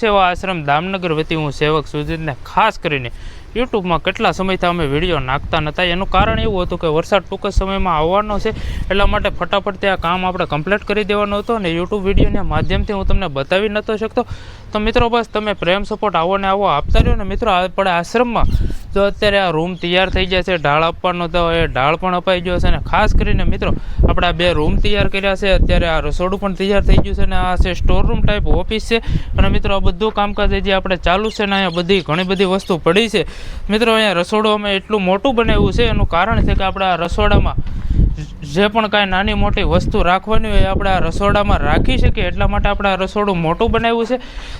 સેવા આશ્રમ દામનગર વતી હું સેવક સુજીતને ખાસ કરીને યુટ્યુબમાં કેટલા સમયથી અમે વિડીયો નાખતા નહોતા. એનું કારણ એવું હતું કે વરસાદ ટૂંક જ સમયમાં આવવાનો છે, એટલા માટે ફટાફટ ત્યાં કામ આપણે કમ્પ્લીટ કરી દેવાનું હતું અને યુટ્યુબ વિડીયોના માધ્યમથી હું તમને બતાવી નહોતો શકતો. તો મિત્રો બસ તમે પ્રેમ સપોર્ટ આવો ને આવો આપતા રહ્યો ને મિત્રો. આપણે આશ્રમમાં જો અત્યારે આ રૂમ તૈયાર થઈ જાય છે, ઢાળ આપવાનો તો એ ઢાળ પણ અપાઈ ગયો છે અને ખાસ કરીને મિત્રો આપણે આ 2 રૂમ તૈયાર કર્યા છે. અત્યારે આ રસોડું પણ તૈયાર થઈ ગયું છે અને આ છે સ્ટોર રૂમ ટાઈપ ઓફિસ છે. અને મિત્રો આ બધું કામકાજ જે આપણે ચાલુ છે ને અહીંયા ઘણી બધી વસ્તુ પડી છે. મિત્રો અહીંયા રસોડું અમે એટલું મોટું બનાવ્યું છે, એનું કારણ છે કે આપણે આ રસોડામાં જે પણ કાંઈ નાની મોટી વસ્તુ રાખવાની હોય આપણે આ રસોડામાં રાખી શકીએ, એટલા માટે આપણે આ રસોડું મોટું બનાવ્યું છે.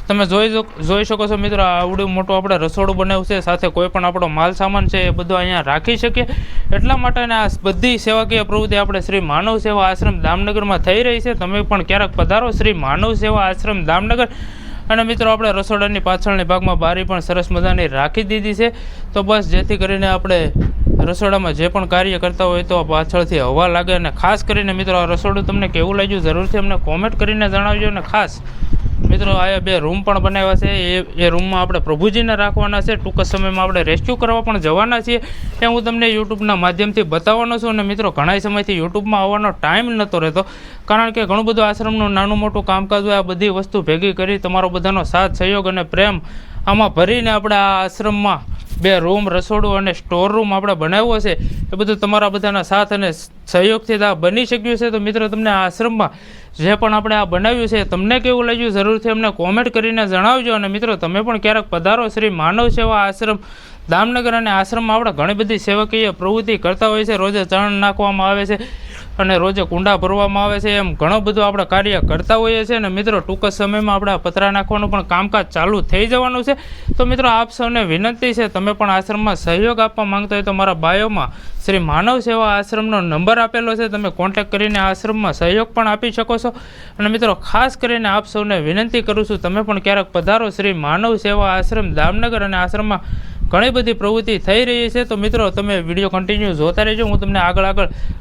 તમે જોઈ શકો છો મિત્રો, આવડું મોટું આપણે રસોડું બનાવ્યું છે. સાથે કોઈ પણ આપણો માલ સામાન છે એ બધું અહીંયા રાખી શકીએ, એટલા માટે આ બધી સેવાકીય પ્રવૃત્તિ આપણે શ્રી માનવ સેવા આશ્રમ દામનગરમાં થઈ રહી છે. તમે પણ ક્યારેક પધારો શ્રી માનવ સેવા આશ્રમ દામનગર. અને મિત્રો આપણે રસોડાની પાછળની ભાગમાં બારી પણ સરસ મજાની રાખી દીધી છે. તો બસ જેથી કરીને આપણે રસોડામાં જે પણ કાર્ય કરતા હોય તો પાછળથી હવા લાગે. અને ખાસ કરીને મિત્રો આ રસોડું તમને કેવું લાગ્યું જરૂરથી અમને કોમેન્ટ કરીને જણાવજો. અને ખાસ મિત્રો આ 2 રૂમ પણ બનાવ્યા છે, એ રૂમમાં આપણે પ્રભુજીને રાખવાના છે. ટૂંક સમયમાં આપણે રેસ્ક્યુ કરવા પણ જવાના છીએ, એ હું તમને યુટ્યુબના માધ્યમથી બતાવવાનો છું. અને મિત્રો ઘણા સમયથી યુટ્યુબમાં આવવાનો ટાઈમ નહોતો રહેતો, કારણ કે ઘણું બધું આશ્રમનું નાનું મોટું કામકાજ હોય. આ બધી વસ્તુ ભેગી કરી તમારો બધાનો સાથ સહયોગ અને પ્રેમ આમાં ભરીને આપણે આ આશ્રમમાં 2 રૂમ રસોડું અને સ્ટોર રૂમ આપણે બનાવ્યો છે. એ બધું તમારા બધાના સાથ અને સહયોગથી આ બની શક્યું છે. તો મિત્રો તમને આ આશ્રમમાં જે પણ આપણે આ બનાવ્યું છે તમને કેવું લાગ્યું જરૂરથી અમને કોમેન્ટ કરીને જણાવજો. અને મિત્રો તમે પણ ક્યારેક પધારો શ્રી માનવ સેવા આશ્રમ દામનગર. અને આશ્રમમાં આપણે ઘણી બધી સેવકીય પ્રવૃત્તિ કરતા હોય છે. રોજે ચણ નાખવામાં આવે છે અને રોજે કુંડા ભરવામાં આવે છે, એમ ઘણું બધું આપણે કાર્ય કરતા હોઈએ છીએ. અને મિત્રો ટૂંક જ સમયમાં આપણે પતરા નાખવાનું પણ કામકાજ ચાલુ થઈ જવાનું છે. તો મિત્રો આપ સૌને વિનંતી છે, તમે પણ આશ્રમમાં સહયોગ આપવા માંગતા હોય તો મારા બાયોમાં શ્રી માનવ સેવા આશ્રમનો નંબર આપેલો છે, તમે કોન્ટેક્ટ કરીને આશ્રમમાં સહયોગ પણ આપી શકો છો. અને મિત્રો ખાસ કરીને આપ સૌને વિનંતી કરું છું, તમે પણ ક્યારેક પધારો શ્રી માનવ સેવા આશ્રમ દામનગર. અને આશ્રમમાં ઘણી બધી પ્રવૃત્તિ થઈ રહી છે. તો મિત્રો તમે વિડીયો કન્ટિન્યુ જોતા રહેજો, હું તમને આગળ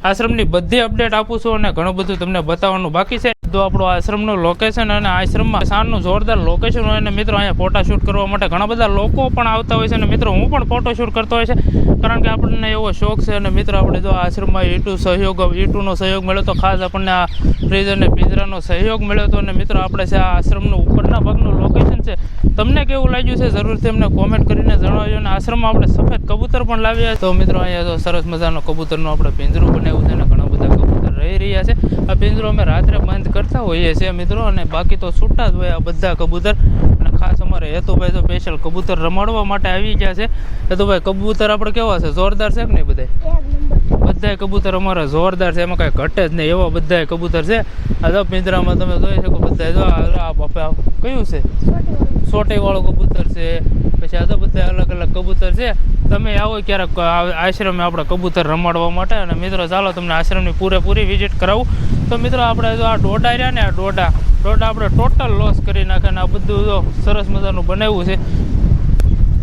આશ્રમની બધી અપડેટ આપું છું અને ઘણું બધું તમને બતાવવાનું બાકી છે. તો આપણું આશ્રમનું લોકેશન અને આશ્રમમાં સારનું જોરદાર લોકેશન હોય. અને મિત્રો અહીંયા ફોટોશૂટ કરવા માટે ઘણા બધા લોકો પણ આવતા હોય છે. અને મિત્રો હું પણ ફોટોશૂટ કરતો હોય છે, કારણ કે આપણને એવો શોખ છે. અને મિત્રો આપણે જો આશ્રમમાં ઈટુનો સહયોગ મળ્યો તો ખાસ આપણને આ ફ્રીજ અને પિંજરાનો સહયોગ મળ્યો હતો. અને મિત્રો આપણે છે આ આશ્રમનું ઉપરના ભાગનું લોકેશન છે, તમને કેવું લાગ્યું છે જરૂરથી અમને કોમેન્ટ કરીને જણાવજો. અને આશ્રમમાં આપણે સફેદ કબૂતર પણ લાવ્યા. તો મિત્રો અહીંયા તો સરસ મજાનો કબૂતરનું આપણે પિંજરું બનાવ્યું છે અને ઘણા બધા કબૂતર રહી રહ્યા છે. આ પિંજરો અમે રાત્રે બંધ કરતા હોઈએ છીએ મિત્રો, અને બાકી તો છૂટા જ હોય આ બધા કબૂતર. અને ખાસ અમારે હેતુભાઈ તો સ્પેશિયલ કબૂતર રમાડવા માટે આવી ગયા છે. હેતુભાઈ કબૂતર આપણે કેવા છે, જોરદાર છે કે નહીં? બધા કબૂતર અમારા જોરદાર છે, એમાં કાંઈ ઘટે જ નહીં, એવા બધા કબૂતર છે. આ તો પિંજરામાં તમે જોઈ શકો બધા. જો કયું છે, સોટીવાળું કબૂતર છે. પછી આ તો બધા અલગ અલગ કબૂતર છે. તમે આવો ક્યારેક આશ્રમે આપણે કબૂતર રમાડવા માટે. અને મિત્રો ચાલો તમને આશ્રમની પૂરેપૂરી વિઝિટ કરાવું. તો મિત્રો આપણે જો આ ડોડા રહ્યા ને, આ ડોડા આપણે ટોટલ લોસ કરી નાખે. અને આ બધું જો સરસ મજાનું બનાવ્યું છે.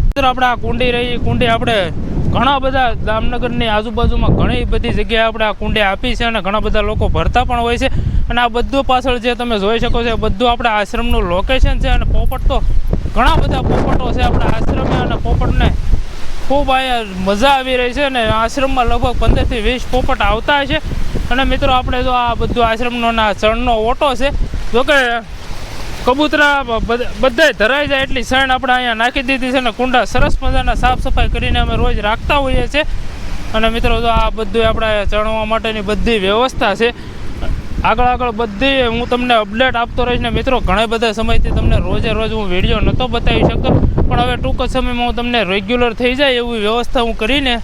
મિત્રો આપણે આ કુંડી આપણે ઘણા બધા દામનગરની આજુબાજુમાં ઘણી બધી જગ્યાએ આપણે આ કુંડી આપી છે અને ઘણા બધા લોકો ભરતા પણ હોય છે. અને આ બધું પાછળ જે તમે જોઈ શકો છો બધું આપણે આશ્રમનું લોકેશન છે. અને પોપટ તો ઘણા બધા પોપટો છે આપણે આશ્રમે, અને પોપટને ખૂબ અહીંયા મજા આવી રહી છે. અને આશ્રમમાં લગભગ 15 થી 20 પોપટ આવતા છે. અને મિત્રો આપણે જો આ બધું આશ્રમનો ચણનો ઓટો છે, જોકે કબૂતરા બધાય ધરાઈ જાય એટલી શણ આપણે અહીંયા નાખી દીધી છે. અને કુંડા સરસ મજાના સાફ સફાઈ કરીને અમે રોજ રાખતા હોઈએ છીએ. અને મિત્રો જો આ બધું આપણે ચણવા માટેની બધી વ્યવસ્થા છે. આગળ બધી હું તમને અપડેટ આપતો રહીશ. ને મિત્રો ઘણા બધા સમયથી તમને રોજ હું વિડીયો નહોતો બતાવી શકતો, પણ હવે ટૂંક જ સમયમાં હું તમને રેગ્યુલર થઈ જાય એવી વ્યવસ્થા હું કરીને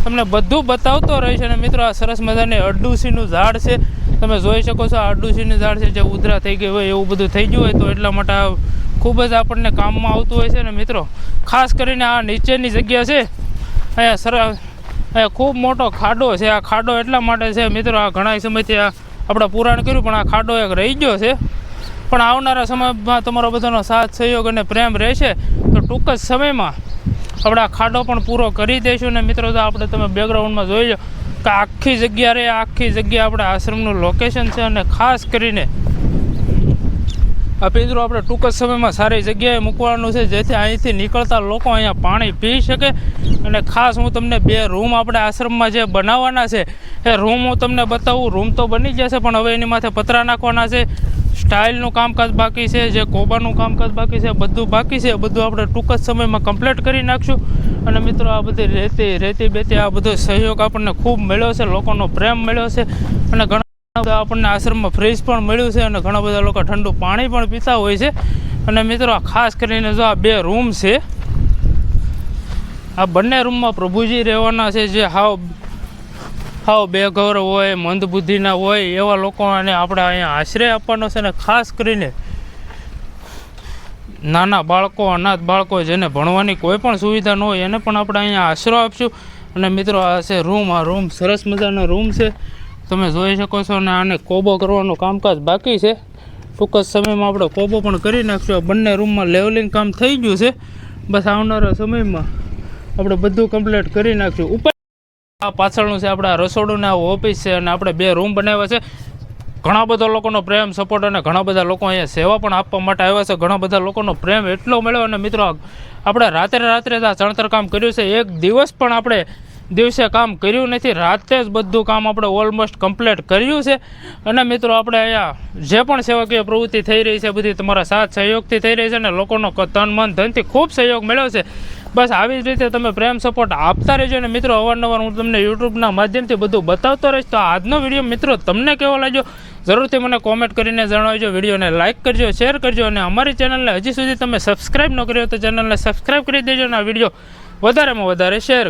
તમને બધું બતાવતો રહીશ. અને મિત્રો આ સરસ મજાની અરડુસીનું ઝાડ છે, તમે જોઈ શકો છો. આ અરડુસીનું ઝાડ છે, જે ઉધરા થઈ ગઈ હોય એવું બધું થઈ ગયું હોય તો એટલા માટે આ ખૂબ જ આપણને કામમાં આવતું હોય છે. અને મિત્રો ખાસ કરીને આ નીચેની જગ્યા છે, અહીંયા ખૂબ મોટો ખાડો છે. આ ખાડો એટલા માટે છે મિત્રો, આ ઘણા સમયથી આપણે પુરાણ કર્યું પણ આ ખાડો એક રહી ગયો છે. પણ આવનારા સમયમાં તમારો બધાનો સાથ સહયોગ અને પ્રેમ રહેશે તો ટૂંક જ સમયમાં આપણે આ ખાડો પણ પૂરો કરી દઈશું. અને મિત્રો આપણે તમે બેકગ્રાઉન્ડમાં જોઈ લો કે આખી જગ્યા આપણે આશ્રમનું લોકેશન છે. અને ખાસ કરીને આ પિંજરું આપણે ટૂંક જ સમયમાં સારી જગ્યાએ મૂકવાનું છે, જેથી અહીંથી નીકળતા લોકો અહીંયા પાણી પી શકે. અને ખાસ હું તમને 2 રૂમ આપણે આશ્રમમાં જે બનાવવાના છે એ રૂમ હું તમને બતાવું. રૂમ તો બની જશે, પણ હવે એની માથે પતરા નાખવાના છે. સ્ટાઇલનું કામકાજ બાકી છે, જે કોબાનું કામકાજ બાકી છે, બધું બાકી છે. બધું આપણે ટૂંક જ સમયમાં કમ્પ્લીટ કરી નાખશું. અને મિત્રો આ બધી રેતી બેતી આ બધો સહયોગ આપણને ખૂબ મળ્યો છે, લોકોનો પ્રેમ મળ્યો છે. અને ઘણા બધા આપણને આશ્રમમાં ફ્રીજ પણ મળ્યું છે, અને ઘણા બધા લોકો ઠંડુ પાણી પણ પીતા હોય છે. અને મિત્રો ખાસ કરીને જો આ 2 રૂમ છે, આ બંને રૂમમાં પ્રભુજી રહેવાના છે, જે હાવ બેઘર હોય, મંદબુદ્ધિના હોય એવા લોકોને આપણે અહીંયા આશ્રય આપવાનો છે. અને ખાસ કરીને નાના બાળકો, અનાથ બાળકો, જેને ભણવાની કોઈ પણ સુવિધા ન હોય એને પણ આપણે અહીંયા આશરો આપશું. અને મિત્રો આ છે રૂમ. આ રૂમ સરસ મજાનો રૂમ છે, તમે જોઈ શકો છો. અને આને કોબો કરવાનું કામકાજ બાકી છે. ટૂંક જ સમયમાં આપણે કોબો પણ કરી નાખશું. આ બંને રૂમમાં લેવલિંગ કામ થઈ ગયું છે. બસ આવનારા સમયમાં આપણે બધું કમ્પ્લીટ કરી નાખશું. ઉપર આ પાછળનું છે આપણે રસોડું ને ઓફિસ છે, અને આપણે 2 રૂમ બનાવ્યા છે. ઘણા બધા લોકોનો પ્રેમ, સપોર્ટ, અને ઘણા બધા લોકો અહીંયા સેવા પણ આપવા માટે આવ્યા છે. ઘણા બધા લોકોનો પ્રેમ એટલો મળ્યો. અને મિત્રો આપણે રાત્રે આ ચણતર કામ કર્યું છે. એક દિવસ પણ આપણે દિવસે કામ કર્યું નથી, રાતે જ બધું કામ આપણે ઓલમોસ્ટ કમ્પ્લીટ કર્યું છે. અને મિત્રો આપણે અહીંયા જે પણ સેવાકીય પ્રવૃત્તિ થઈ રહી છે બધી તમારા સાથ સહયોગથી થઈ રહી છે, અને લોકોનો તન મન ધનથી ખૂબ સહયોગ મળ્યો છે. બસ આવી જ રીતે તમે પ્રેમ સપોર્ટ આપતા રહેજો. અને મિત્રો અવારનવાર હું તમને યુટ્યુબના માધ્યમથી બધું બતાવતો રહીશ. તો આજનો વિડીયો મિત્રો તમને કેવો લાગ્યો જરૂરથી મને કોમેન્ટ કરીને જણાવજો. વિડીયોને લાઇક કરજો, શેર કરજો, અને અમારી ચેનલને હજી સુધી તમે સબસ્ક્રાઈબ ન કર્યો તો ચેનલને સબસ્ક્રાઈબ કરી દેજો. અને આ વિડીયો વધારેમાં વધારે શેર કરજો.